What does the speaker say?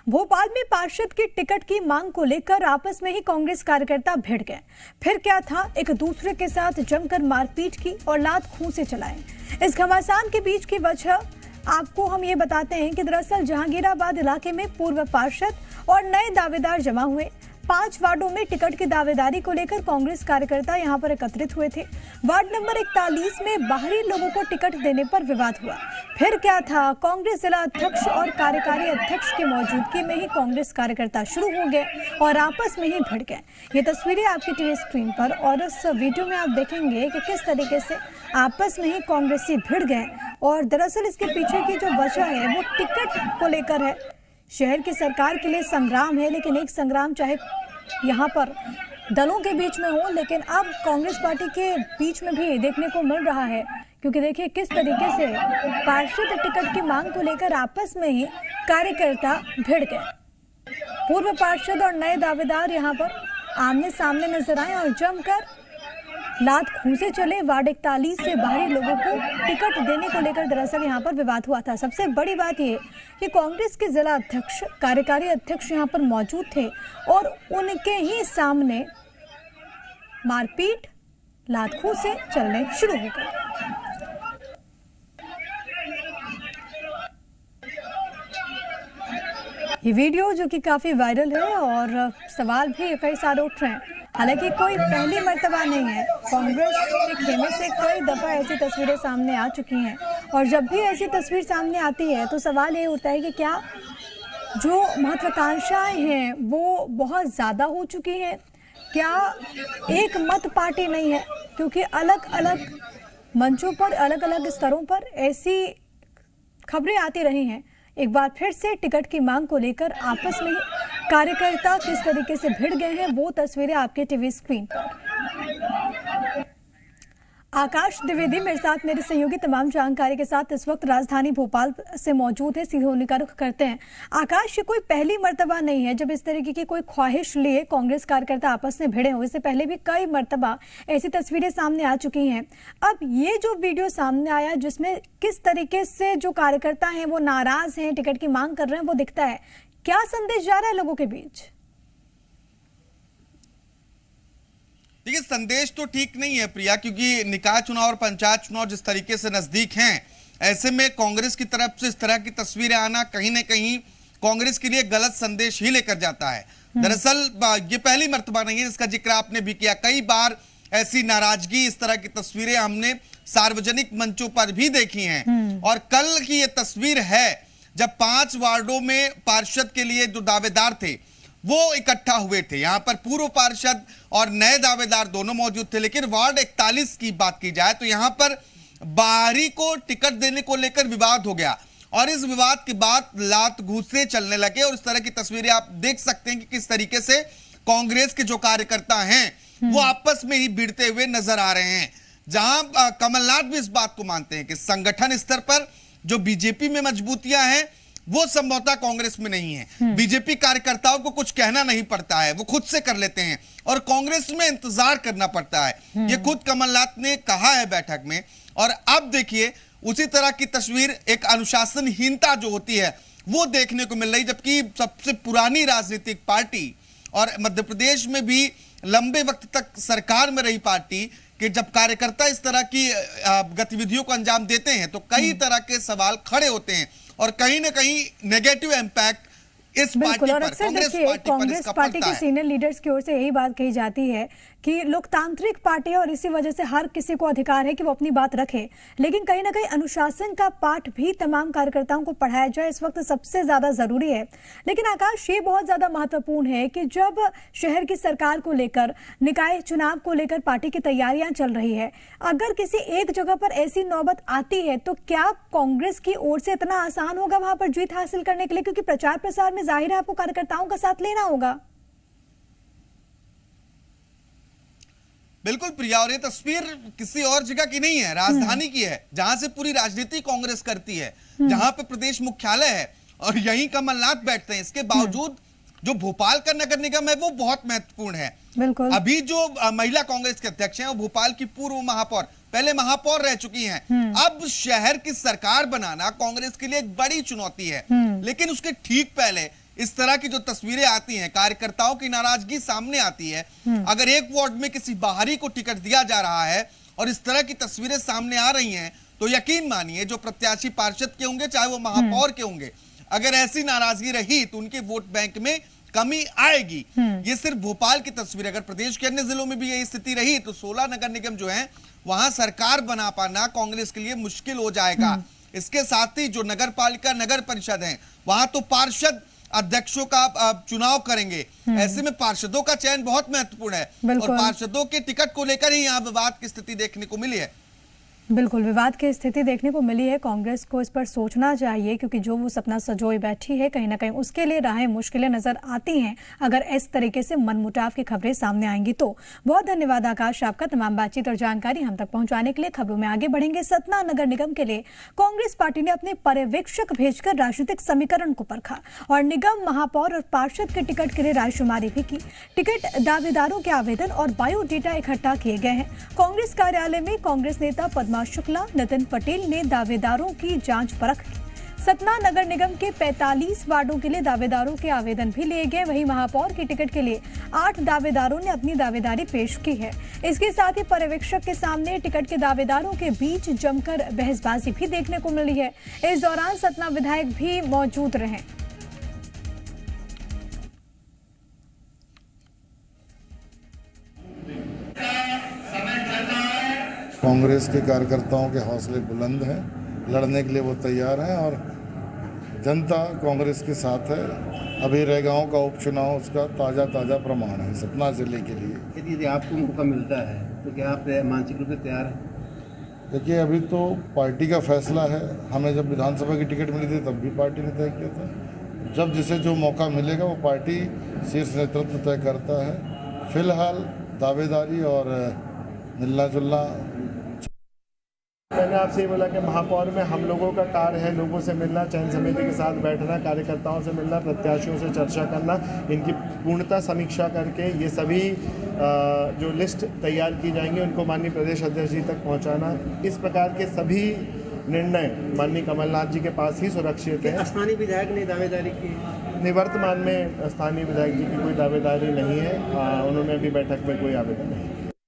भोपाल में पार्षद की टिकट की मांग को लेकर आपस में ही कांग्रेस कार्यकर्ता भिड़ गए। फिर क्या था, एक दूसरे के साथ जमकर मारपीट की और लात खूंसे चलाए। इस घमासान के बीच की वजह आपको हम ये बताते हैं कि दरअसल जहांगीराबाद इलाके में पूर्व पार्षद और नए दावेदार जमा हुए। 5 वार्डों में टिकट की दावेदारी को लेकर कांग्रेस कार्यकर्ता यहां पर एकत्रित हुए थे। वार्ड नंबर 41 में बाहरी लोगों को टिकट देने पर विवाद हुआ। फिर क्या था, कांग्रेस जिला अध्यक्ष और कार्यकारी अध्यक्ष की मौजूदगी में ही कांग्रेस कार्यकर्ता शुरू हो गए और आपस में ही भिड़ गए। ये तस्वीरें आपकी टीवी स्क्रीन पर और इस वीडियो में आप देखेंगे कि किस तरीके से आपस में ही कांग्रेसी भिड़ गए। और दरअसल इसके पीछे की जो वजह है वो टिकट को लेकर है। शहर की सरकार के लिए संग्राम है, लेकिन एक संग्राम चाहे यहाँ पर दलों के बीच में हो, लेकिन अब कांग्रेस पार्टी के बीच में भी देखने को मिल रहा है। क्योंकि देखिए किस तरीके से पार्षद टिकट की मांग को लेकर आपस में ही कार्यकर्ता भिड़ गए। पूर्व पार्षद और नए दावेदार यहाँ पर आमने सामने नजर आए और जमकर लात खूंसे चले। वार्ड 41 से बाहरी लोगों को टिकट देने को लेकर दरअसल यहाँ पर विवाद हुआ था। सबसे बड़ी बात ये कि कांग्रेस के जिला अध्यक्ष, कार्यकारी अध्यक्ष यहाँ पर मौजूद थे और उनके ही सामने मारपीट, लात खूंसे चलने शुरू हो गए। ये वीडियो जो कि काफी वायरल है और सवाल भी कई सारे उठ रहे हैं। हालांकि कोई पहली मर्तबा नहीं है, कांग्रेस के खेमे से कई दफा ऐसी तस्वीरें सामने आ चुकी हैं और जब भी ऐसी तस्वीर सामने आती है तो सवाल ये उठता है कि क्या जो महत्वाकांक्षाएं हैं वो बहुत ज़्यादा हो चुकी हैं, क्या एक मत पार्टी नहीं है। क्योंकि अलग अलग मंचों पर, अलग अलग स्तरों पर ऐसी खबरें आती रही हैं। एक बार फिर से टिकट की मांग को लेकर आपस में ही कार्यकर्ता किस तरीके से भिड़ गए हैं वो तस्वीरें आपके टीवी स्क्रीन पर। आकाश द्विवेदी मेरे साथ, मेरे सहयोगी तमाम जानकारी के साथ इस वक्त राजधानी भोपाल से मौजूद है। सीधे उन्हीं का रुख करते हैं। आकाश, ये कोई पहली मर्तबा नहीं है जब इस तरीके की कोई ख्वाहिश लिए कांग्रेस कार्यकर्ता आपस में भिड़े हो। इससे पहले भी कई मर्तबा ऐसी तस्वीरें सामने आ चुकी हैं। अब ये जो वीडियो सामने आया जिसमें किस तरीके से जो कार्यकर्ता हैं वो नाराज हैं, टिकट की मांग कर रहे हैं, वो दिखता है। क्या संदेश जा रहा है लोगों के बीच? देखिए, संदेश तो ठीक नहीं है प्रिया, क्योंकि निकाय चुनाव और पंचायत चुनाव जिस तरीके से नजदीक हैं, ऐसे में कांग्रेस की तरफ से इस तरह की तस्वीरें आना कहीं ना कहीं कांग्रेस के लिए गलत संदेश ही लेकर जाता है। दरअसल ये पहली मर्तबा नहीं है, जिसका जिक्र आपने भी किया। कई बार ऐसी नाराजगी, इस तरह की तस्वीरें हमने सार्वजनिक मंचों पर भी देखी हैं। और कल की ये तस्वीर है जब 5 वार्डों में पार्षद के लिए जो दावेदार थे वो इकट्ठा हुए थे। यहां पर पूर्व पार्षद और नए दावेदार दोनों मौजूद थे। लेकिन वार्ड 41 की बात की जाए तो यहां पर बाहरी को टिकट देने को लेकर विवाद हो गया और इस विवाद के बाद लात घूंसे चलने लगे। और इस तरह की तस्वीरें आप देख सकते हैं कि किस तरीके से कांग्रेस के जो कार्यकर्ता हैं वो आपस में ही भिड़ते हुए नजर आ रहे हैं। जहां कमलनाथ भी इस बात को मानते हैं कि संगठन स्तर पर जो बीजेपी में मजबूतियां हैं वो संभवतः कांग्रेस में नहीं है। बीजेपी कार्यकर्ताओं को कुछ कहना नहीं पड़ता है, वो खुद से कर लेते हैं और कांग्रेस में इंतजार करना पड़ता है। ये खुद कमलनाथ ने कहा है बैठक में। और अब देखिए उसी तरह की तस्वीर, एक अनुशासनहीनता जो होती है वो देखने को मिल रही। जबकि सबसे पुरानी राजनीतिक पार्टी और मध्य प्रदेश में भी लंबे वक्त तक सरकार में रही पार्टी कि जब कार्यकर्ता इस तरह की गतिविधियों को अंजाम देते हैं तो कई तरह के सवाल खड़े होते हैं और कहीं ना कहीं नेगेटिव इम्पैक्ट इस पार्टी पर, कांग्रेस पार्टी के सीनियर लीडर्स की ओर से यही बात कही जाती है कि लोकतांत्रिक पार्टी है और इसी वजह से हर किसी को अधिकार है कि वो अपनी बात रखे। लेकिन कहीं ना कहीं अनुशासन का पाठ भी तमाम कार्यकर्ताओं को पढ़ाया जाए, इस वक्त सबसे ज्यादा जरूरी है। लेकिन आकाश, ये बहुत ज्यादा महत्वपूर्ण है कि जब शहर की सरकार को लेकर, निकाय चुनाव को लेकर पार्टी की तैयारियां चल रही है, अगर किसी एक जगह पर ऐसी नौबत आती है तो क्या कांग्रेस की ओर से इतना आसान होगा वहां पर जीत हासिल करने के लिए? क्योंकि प्रचार प्रसार में जाहिर है आपको कार्यकर्ताओं का साथ लेना होगा। बिल्कुल प्रिया, और ये तस्वीर किसी और जगह की नहीं है, राजधानी की है, जहां से पूरी राजनीति कांग्रेस करती है, जहां पे प्रदेश मुख्यालय है और यहीं कमलनाथ बैठते हैं। इसके बावजूद जो भोपाल का नगर निगम है वो बहुत महत्वपूर्ण है। बिल्कुल। अभी जो महिला कांग्रेस के अध्यक्ष हैं वो भोपाल की पूर्व महापौर, पहले महापौर रह चुकी हैं। अब शहर की सरकार बनाना कांग्रेस के लिए एक बड़ी चुनौती है। लेकिन उसके ठीक पहले इस तरह की जो तस्वीरें आती हैं, कार्यकर्ताओं की नाराजगी सामने आती है। अगर एक वार्ड में किसी बाहरी को टिकट दिया जा रहा है और इस तरह की तस्वीरें सामने आ रही हैं, तो यकीन मानिए जो प्रत्याशी पार्षद के होंगे, चाहे वो महापौर के होंगे, अगर ऐसी नाराजगी रही तो उनके वोट बैंक में कमी आएगी। ये सिर्फ भोपाल की तस्वीर, अगर प्रदेश के अन्य जिलों में भी यही स्थिति रही तो 16 नगर निगम जो है वहां सरकार बना पाना कांग्रेस के लिए मुश्किल हो जाएगा। इसके साथ ही जो नगर पालिका, नगर परिषद है, वहां तो पार्षद अध्यक्षों का चुनाव करेंगे। ऐसे में पार्षदों का चयन बहुत महत्वपूर्ण है और पार्षदों के टिकट को लेकर ही यहाँ विवाद की स्थिति देखने को मिली है। बिल्कुल विवाद की स्थिति देखने को मिली है। कांग्रेस को इस पर सोचना चाहिए, क्योंकि जो वो सपना सजोए बैठी है, कहीं ना कहीं उसके लिए राहें मुश्किलें नजर आती हैं अगर इस तरीके से मनमुटाव की खबरें सामने आएंगी तो। बहुत धन्यवाद आकाश आपका तमाम बातचीत और जानकारी हम तक पहुंचाने के लिए। खबरों में आगे बढ़ेंगे। सतना नगर निगम के लिए कांग्रेस पार्टी ने अपने पर्यवेक्षक भेजकर राजनीतिक समीकरण को परखा और निगम, महापौर और पार्षद के टिकट के लिए रायशुमारी भी की। टिकट दावेदारों के आवेदन और बायोडेटा इकट्ठा किए गए हैं। कांग्रेस कार्यालय में कांग्रेस नेता पद्मा शुक्ला, नितिन पटेल ने दावेदारों की जांच परख की। सतना नगर निगम के 45 वार्डों के लिए दावेदारों के आवेदन भी लिए गए। वहीं महापौर के टिकट के लिए 8 दावेदारों ने अपनी दावेदारी पेश की है। इसके साथ ही पर्यवेक्षक के सामने टिकट के दावेदारों के बीच जमकर बहसबाजी भी देखने को मिली है। इस दौरान सतना विधायक भी मौजूद रहे। कांग्रेस के कार्यकर्ताओं के हौसले बुलंद हैं, लड़ने के लिए वो तैयार हैं और जनता कांग्रेस के साथ है। अभी रैगांव का उपचुनाव उसका ताज़ा प्रमाण है सतना जिले के लिए। यदि आपको मौका मिलता है तो क्या आप मानसिक रूप से तैयार हैं? देखिए, अभी तो पार्टी का फैसला है। हमें जब विधानसभा की टिकट मिली थी तब भी पार्टी ने तय किया था। जब जिसे जो मौका मिलेगा वो पार्टी शीर्ष नेतृत्व तय करता है। फिलहाल दावेदारी और मिलना जुलना। मैंने आपसे ये बोला कि महापौर में हम लोगों का कार्य है लोगों से मिलना, चयन समिति के साथ बैठना, कार्यकर्ताओं से मिलना, प्रत्याशियों से चर्चा करना, इनकी पूर्णतः समीक्षा करके ये सभी जो लिस्ट तैयार की जाएंगी उनको माननीय प्रदेश अध्यक्ष जी तक पहुंचाना। इस प्रकार के सभी निर्णय माननीय कमलनाथ जी के पास ही सुरक्षित है। स्थानीय विधायक ने दावेदारी की? निवर्तमान में स्थानीय विधायक जी की कोई दावेदारी नहीं है। उन्होंने अभी बैठक में कोई आवेदन नहीं।